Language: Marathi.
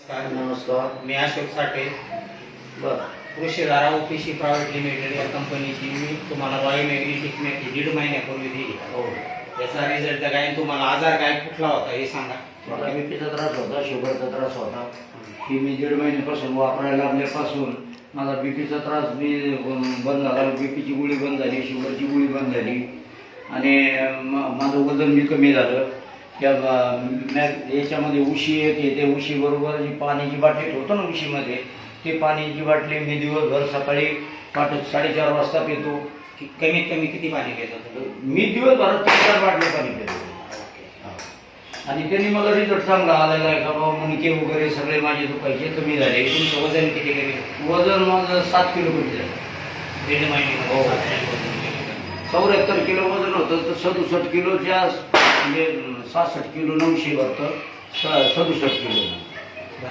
नमस्कार. मी अशोक साठे, बरं. कृषीधारा ओपीसी प्रायव्हेट लिमिटेड या कंपनीची मी तुम्हाला रॉयल मॅग्नेटिक मॅच 1.5 महिन्यापूर्वी दिली. हो, याचा रिझल्ट काय, तुम्हाला आजार काय कुठला होता हे सांगा. मला बीपीचा त्रास होता, शुगरचा त्रास होता. की मी 1.5 महिन्यापासून वापरायला लागल्यापासून माझा बीपीचा त्रास बंद झाला. बीपीची गोळी बंद झाली, शुगरची गोळी बंद झाली आणि माझं वजन बी कमी झालं. त्या याच्यामध्ये उशी येते, ते उशीबरोबर जी पाण्याची बाटली ठेवतो ना उशीमध्ये, ते पाण्याची बाटली मी दिवसभर सकाळी 4:30 वाजता पितो. कमीत कमी किती पाणी घेतो? मी दिवसभरात 3-4 बाटल्या पाणी पितो. आणि त्यांनी मला रिझल्ट चांगला आलेला आहे का बाबा, मुंडके वगैरे सगळे माझे दुखायचे कमी झाले. तुमचं वजन किती कमी? वजन माझं 7 किलो कमी झालं. 1.5 महिने. हो. 74 किलो वजन होतं तर 67 किलोच्या म्हणजे 66 किलो 900 भरतं 67 किलो.